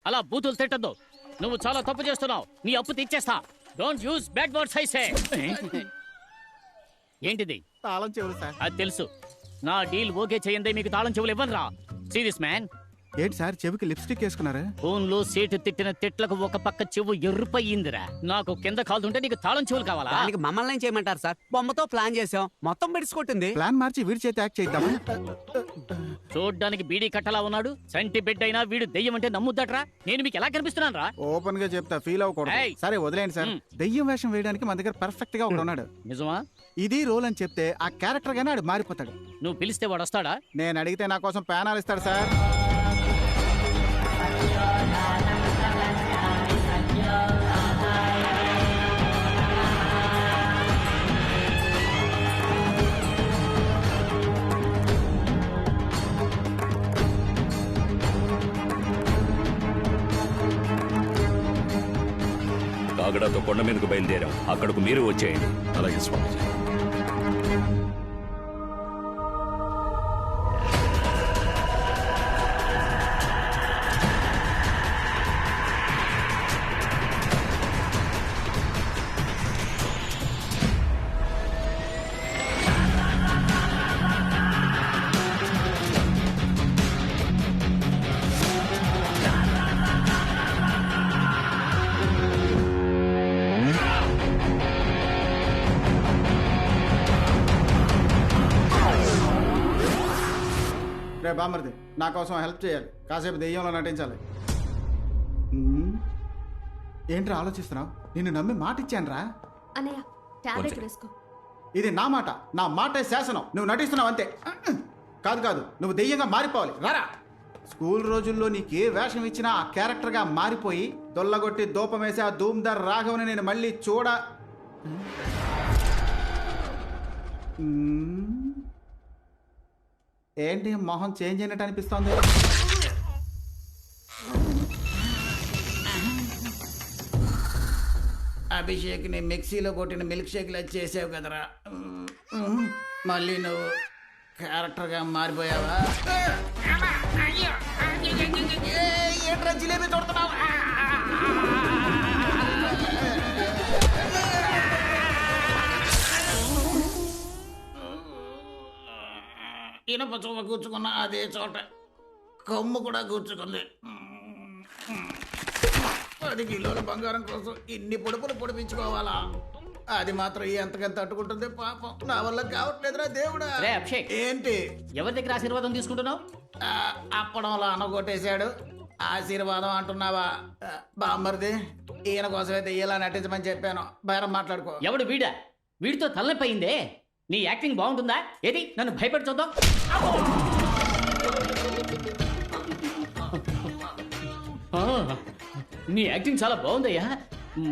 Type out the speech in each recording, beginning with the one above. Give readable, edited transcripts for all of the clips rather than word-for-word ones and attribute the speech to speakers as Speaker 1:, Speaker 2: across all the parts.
Speaker 1: అలా బూతులు తిట్టద్దు. నువ్వు చాలా తప్పు చేస్తున్నావు. నీ అప్పు తీర్చేస్తా. Don't use bad words I say. ఏంటిది?
Speaker 2: తాళం చెవులు సార్.
Speaker 1: అది తెలుసు. నా డీల్ ఓకే చేయండి, మీకు తాళం చెవులు ఇవ్వనురా. See this man.
Speaker 2: ఏంటి సార్ చెవికి లిప్స్టిక్ వేసుకున్నారా?
Speaker 1: ఫోన్ లో సీటు తిట్టిన తిట్లకు ఒక పక్క చెవు ఎర్రుపయ్యిందిరా. నాకు కింద కాలుతుంటే నీకు తాళం చెవులు కావాలా?
Speaker 3: దానికి మమ్మల్ని ఏం చేయమంటారు సార్? బొమ్మతో ప్లాన్ చేసాం, మొత్తం బిడిసికొట్టింది.
Speaker 2: ప్లాన్ మార్చి వీడి చేతి యాక్ట్ చేద్దామా?
Speaker 1: చూడ్డానికి బీడీ కట్టలా ఉన్నాడు. సంటి బిడ్డ అయినా వీడు దెయ్యం అంటే నమ్ముద్దట్రా. నేను మీకు ఎలా కనిపిస్తున్నాను రా?
Speaker 2: ఓపెన్ గా చెప్తా, ఫీల్ అవ్వకూడదు.
Speaker 1: ఏయ్.
Speaker 2: సరే వదిలేండి సార్. దెయ్యం వేషం వేయడానికి మన దగ్గర పర్ఫెక్ట్ గా ఒకడు ఉన్నాడు.
Speaker 1: నిజమా?
Speaker 2: ఇది రోల్ అని చెప్తే ఆ క్యారెక్టర్ గానే ఆడు మారిపోతాడు.
Speaker 1: నువ్వు పిలిస్తే వాడు వస్తాడా?
Speaker 2: నేను అడిగితే నా కోసం ప్యానాలు ఇస్తాడు సార్.
Speaker 4: కాగడాతో కొండ మీదకు బయలుదేరాం. అక్కడకు మీరు వచ్చేయండి.
Speaker 5: అలాగే స్వామిజీ.
Speaker 2: రే బామర్ది, నా కోసం హెల్ప్ చేయాలి. కాసేపు దెయ్యంలో నటించాలి. ఏంట్రా ఆలోచిస్తున్నావు? నిన్ను నమ్మి మాట ఇచ్చాను రా.
Speaker 6: అన్నయ్య టాబ్లెట్ వేసుకో.
Speaker 2: ఇది నా మాట, నా మాటే శాసనం. నువ్వు నటిస్తున్నావు అంతే. కాదు కాదు, నువ్వు దెయ్యంగా మారిపోవాలి. రారా. స్కూల్ రోజుల్లో నీకే వేషం ఇచ్చినా ఆ క్యారెక్టర్గా మారిపోయి దొల్లగొట్టి దూపం వేసి ఆ ధూమ్దార్ రాఘవని నేను మళ్ళీ ఏంటి మొహం చేంజ్ అయినట్టు అనిపిస్తోంది?
Speaker 7: అభిషేక్ని మిక్సీలో కొట్టిన మిల్క్ షేక్లా చేసావు కదరా. మళ్ళీ నువ్వు క్యారెక్టర్గా మారిపోయావా? ఏంట్రా జిలేబీ తోడుతున్నావు? ఇనప చొవ్వ కూర్చుకున్న అదే చోట కొమ్ము కూడా కూర్చుకుంది. 10 కిలోల బంగారం కోసం ఇన్ని పొడుపులు పొడిపించుకోవాలా? అది మాత్రం ఎంతకంత తట్టుకుంటుంది పాపం. నా వల్ల కావట్లేదురా దేవుడా.
Speaker 1: రే అభిషేక్,
Speaker 7: ఏంటి
Speaker 1: ఎవరి దగ్గర ఆశీర్వాదం తీసుకుంటున్నావు?
Speaker 7: అప్పడంలో అనగొట్టేశాడు. ఆశీర్వాదం అంటున్నావా? బామ్మర్ది, ఈయన కోసమైతే ఇలా నటించమని చెప్పాను. బేరం మాట్లాడుకో.
Speaker 1: ఎవడు వీడా? వీడితో తలనొప్పి అయిందే. నీ యాక్టింగ్ బాగుంటుందా? ఏది నన్ను భయపడి చూద్దాం. నీ యాక్టింగ్ చాలా బాగుందయ్యా.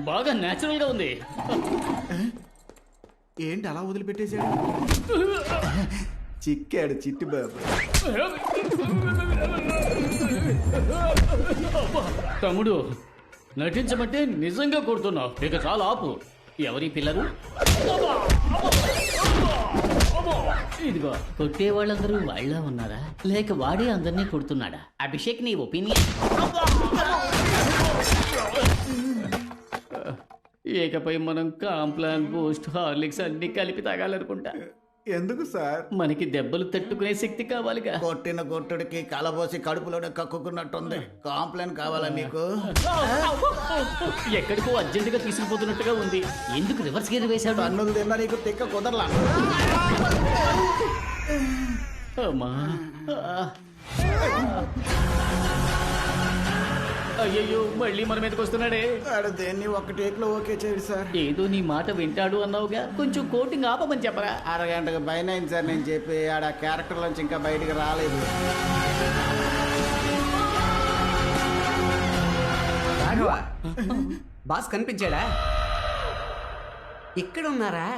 Speaker 1: బాగా న్యాచురల్ గా ఉంది.
Speaker 2: ఏంటి అలా వదిలిపెట్టేశాడు? చిక్కాడు చిట్టి బాబు.
Speaker 1: తమ్ముడు, నటించమంటే నిజంగా కొడుతున్నావు. ఇక చాలా ఆపు. ఎవరి పిల్లలు? ఇదిగో, కొట్టే వాళ్ళందరూ వాళ్ళ ఉన్నారా, లేక వాడే అందరినీ కొడుతున్నాడా? అభిషేక్, నీ ఒపీనియన్? ఇకపై మనం కాంప్లాన్, బూస్ట్, హార్లిక్స్ అన్ని కలిపి తాగాలనుకుంటా.
Speaker 2: ఎందుకు సార్?
Speaker 1: మనకి దెబ్బలు తట్టుకునే శక్తి కావాలిగా.
Speaker 7: కొట్టిన కొట్టుడికి కలబోసి కడుపులోనే కక్కుకున్నట్టుంది. కాంప్లైంట్ కావాలా నీకు?
Speaker 1: ఎక్కడికో అర్జెంటుగా తీసుకుపోతున్నట్టుగా ఉంది. ఎందుకు రివర్స్ గేర్ వేశాడు?
Speaker 7: అన్నులు తిన్నా నీకు తిక్క కుదరలా.
Speaker 1: అమ్మా, అయ్యయ్యో, మళ్ళీ మన మీదకి వస్తున్నాడే.
Speaker 7: ఆడు దేన్ని ఒక టేక్ లో ఓకే చేయడు సార్.
Speaker 1: ఏదో నీ మాట వింటాడు అన్నావుగా, కొంచెం కోటింగ్ ఆపమని చెప్పరా.
Speaker 7: అరగంటకు పైన అయింది సార్ నేను చెప్పి. ఆడ క్యారెక్టర్ నుంచి ఇంకా బయటికి రాలేదు.
Speaker 3: బాస్ కనిపించాడా? ఇక్కడ ఉన్నారా?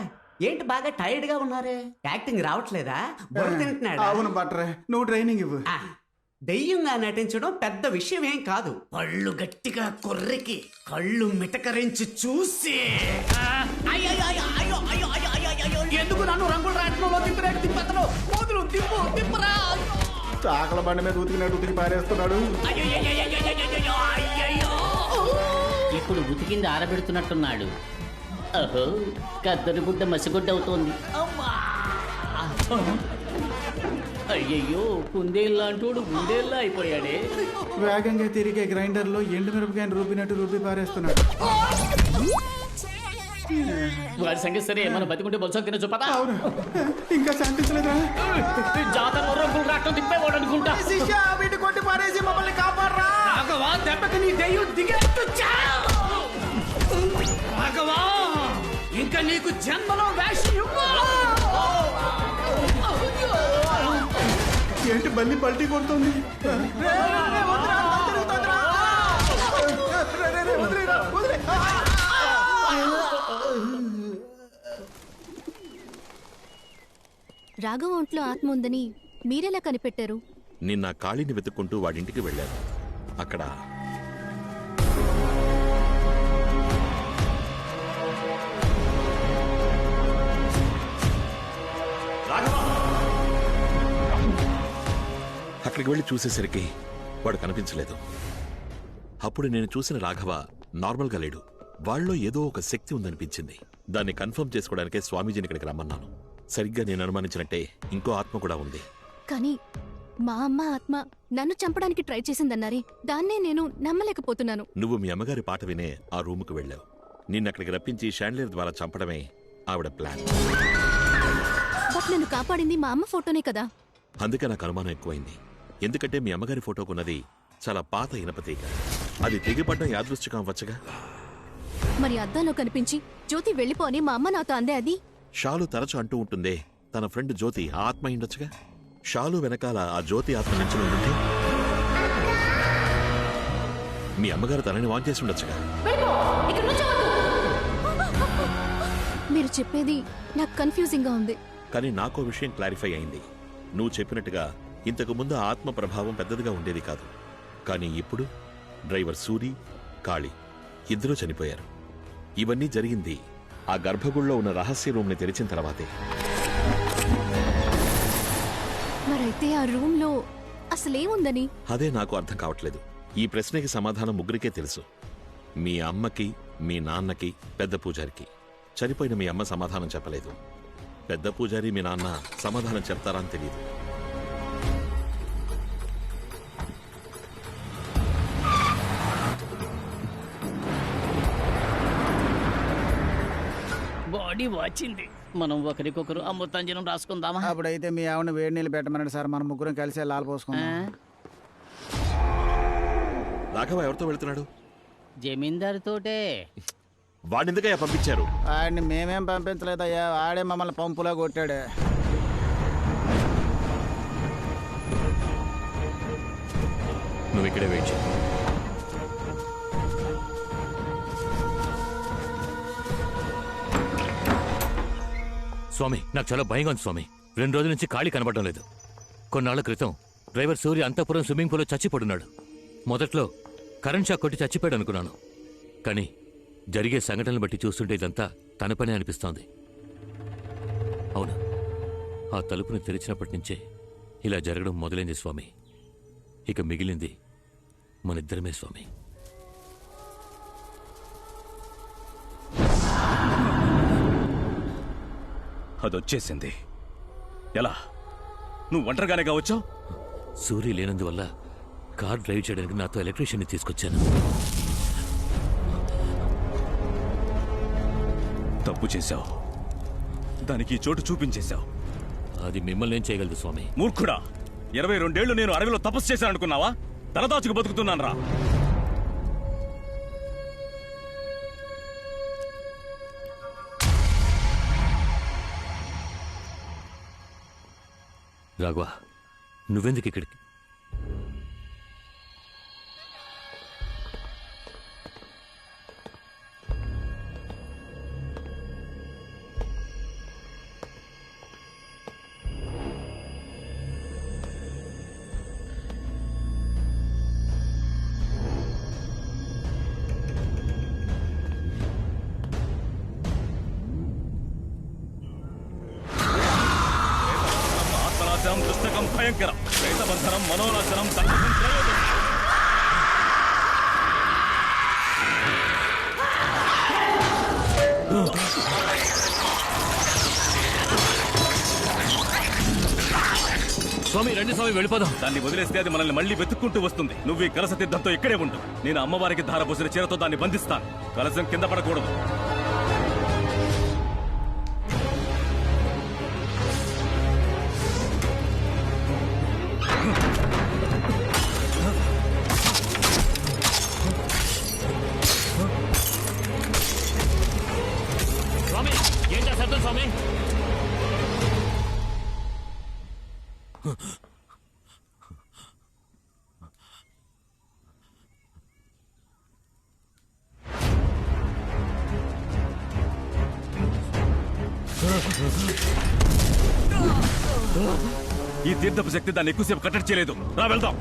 Speaker 3: ఏంటి బాగా టైర్డ్ గా ఉన్నారే? యాక్టింగ్ రావట్లేదా? బుర్ర తింటున్నాడా?
Speaker 2: అవును బట్రే, నువ్వు ట్రైనింగ్ ఇవ్వు.
Speaker 3: దెయ్యంగా నటించడం పెద్ద విషయం ఏం కాదు. పళ్ళు గట్టిగా కొర్రికి కళ్ళు మిటకరించి చూసి ఎందుకు నన్ను రంగుల రాట్నంలో తిప్పినట్టు తిప్పతను మొదలు తిప్పరా.
Speaker 2: చాకల బండి మీద ఉతికినట్టు ఉతికి పారేస్తున్నాడు.
Speaker 1: ఇప్పుడు ఉతికింది ఆరబెడుతున్నట్టున్నాడు. అహో, కద్దరు గుడ్డ మసిగుడ్డ అవుతోంది. అమ్మా! అయ్యయ్యో, కుందేళ్ళంటోడు గుండేళ్ళ అయిపోయాడే.
Speaker 2: వేగంగా తిరిగే గ్రైండర్లో ఎండు మిరపకాయని రూపినట్టు రూపి పారేస్తున్నాడు.
Speaker 1: వాడి సంగతి సరే, మనం బతికుంటే బొత్స తినచ్చు పదా.
Speaker 2: అవును, ఇంకా శాంతించలేదా?
Speaker 1: జాతర రంగులు రాట్నం తిప్పేవాడు అనుకుంటా.
Speaker 2: వీటి కొట్టి పారేసి మమ్మల్ని కాపాడరా.
Speaker 3: రాఘవా, దెబ్బకి నీ దెయ్యం దిగేట్టు చావు. రాఘవా, ఇంకా నీకు జన్మలో వేషం ఇవ్వను.
Speaker 2: ఏంటి బల్లి పల్టీ కొడుతుంది?
Speaker 6: రాఘవ ఒంట్లో ఆత్మ ఉందని మీరెలా కనిపెట్టారు?
Speaker 5: నిన్న కాళీని వెతుక్కుంటూ వాడింటికి వెళ్ళాను. అక్కడ అక్కడికి వెళ్ళి చూసేసరికి వాడు కనిపించలేదు. అప్పుడు నేను చూసిన రాఘవ నార్మల్గా లేడు. వాళ్ళలో ఏదో ఒక శక్తి ఉందనిపించింది. దాన్ని కన్ఫర్మ్ చేసుకోవడానికే స్వామీజీని ఇక్కడికి రమ్మన్నాను. సరిగ్గా నేను అనుమానించినట్టే ఇంకో ఆత్మ కూడా ఉంది.
Speaker 6: కానీ మా అమ్మ ఆత్మ నన్ను చంపడానికి ట్రై చేసిందన్నారే, దాన్నే నేను నమ్మలేకపోతున్నాను.
Speaker 5: నువ్వు మీ అమ్మగారి పాట వినే ఆ రూముకు వెళ్ళావు. నిన్నక్కడికి రప్పించి షాండ్లియర్ ద్వారా చంపడమే ఆవిడ ప్లాన్.
Speaker 6: బట్ నన్ను కాపాడింది మా అమ్మ ఫోటోనే కదా.
Speaker 5: అందుకే నాకు అనుమానం ఎక్కువైంది. ఎందుకంటే మీ అమ్మగారి ఫోటోకున్నది చాలా పాత ఇనపతీగ. అది తెగిపడ్డం యాదృష్టికం అవ్వచ్చుగా.
Speaker 6: మరి అద్దంలో కనిపించి జ్యోతి వెళ్ళిపో అని మా అమ్మ నాతో అందే. అది
Speaker 5: షాలు తరచు అంటూ ఉంటుందే, తన ఫ్రెండ్ జ్యోతి ఆ ఆత్మ అయిండొచ్చుగా. షాలు వెనకాల ఆ జ్యోతి ఆత్మ నుంచి ఉంటే మీ అమ్మగారు తనని వాన్ చేసి ఉండొచ్చుగా.
Speaker 6: మీరు చెప్పేది నాకు కన్ఫ్యూజింగ్ గా ఉంది.
Speaker 5: కానీ నాకో విషయం క్లారిఫై అయింది. నువ్వు చెప్పినట్టుగా ఇంతకు ముందు ఆ ఆత్మ ప్రభావం పెద్దదిగా ఉండేది కాదు. కానీ ఇప్పుడు డ్రైవర్ సూరి, కాళీ ఇద్దరూ చనిపోయారు. ఇవన్నీ జరిగింది ఆ గర్భగుడిలో ఉన్న రహస్య రూమ్ని తెరిచిన తర్వాతే.
Speaker 6: మరైతే ఆ రూమ్ లో అసలేముందని?
Speaker 5: అదే నాకు అర్థం కావట్లేదు. ఈ ప్రశ్నకి సమాధానం ముగ్గురికే తెలుసు. మీ అమ్మకి, మీ నాన్నకి, పెద్ద పూజారికి. చనిపోయిన మీ అమ్మ సమాధానం చెప్పలేదు. పెద్ద పూజారి, మీ నాన్న సమాధానం చెప్తారా అని తెలియదు.
Speaker 1: బాడీ వాచింది. మనం ఒకరికొకరు అమృతాంజనం రాసుకుందామా?
Speaker 2: అప్పుడైతే మీ ఆవిడ వేడి నీళ్ళు పెట్టమనండి సార్, మనం ముగ్గురం కలిసి లాల్ పోసుకుందాం.
Speaker 5: రాఘవ ఎవరితో వెళ్తున్నాడు?
Speaker 1: జమీందారు తోటే.
Speaker 5: వాడినెందుకయ్యా పంపించారు?
Speaker 2: ఆడిని మేమేం పంపించలేదయ్యా, ఆడే మమ్మల్ని పంపులా కొట్టాడు.
Speaker 4: నువ్వు ఇక్కడే వెయిట్ చేయి. స్వామి, నాకు చాలా భయంగా ఉంది స్వామి. 2 రోజుల నుంచి ఖాళీ కనబడడం లేదు. కొన్నాళ్ల క్రితం డ్రైవర్ సూర్య అంతఃపురం స్విమ్మింగ్ పూల్లో చచ్చిపడున్నాడు. మొదట్లో కరెంట్ షాక్ కొట్టి చచ్చిపోయాడు అనుకున్నాను. కానీ జరిగే సంఘటనలు బట్టి చూస్తుంటే ఇదంతా తన పనే అనిపిస్తోంది. అవును, ఆ తలుపును తెరిచినప్పటి నుంచే ఇలా జరగడం మొదలైంది స్వామి. ఇక మిగిలింది మనిద్దరమే స్వామి. అదొచ్చేసింది. ఎలా? నువ్వు ఒంటరిగానే కావచ్చావు? సూర్య లేనందువల్ల కార్ డ్రైవ్ చేయడానికి నాతో ఎలక్ట్రీషియన్ని తీసుకొచ్చాను. తప్పు చేశావు. దానికి ఈ చోటు చూపించేశావు. అది మిమ్మల్ని ఏం చేయగలదు స్వామి? మూర్ఖుడా! 22 ఏళ్లు నేను అడవిలో తపస్సు చేశాను అనుకున్నావా? తలదాచుకు బతుకుతున్నాను రా. రాఘవ, నువ్వెందుకు ఇక్కడికి? పుస్తకం భయంకరం, ప్రేతబంధనం, మనోనాశనం, స్వామి రండి స్వామి వెళ్ళిపోదాం.
Speaker 8: దాన్ని వదిలేస్తే అది మనల్ని మళ్ళీ వెతుక్కుంటూ వస్తుంది. నువ్వు ఈ కలస తీర్థంతో ఇక్కడే ఉండు. నేను అమ్మవారికి ధారపోసిన చీరతో దాన్ని బంధిస్తాను. కలసం కింద పడకూడదు.
Speaker 4: స్వామి ఏం చేస్తారు స్వామి?
Speaker 8: ఈ తీర్థపు శక్తి దాన్ని ఎక్కువసేపు కట్టడి చేయలేదు. రా వెళ్దాం.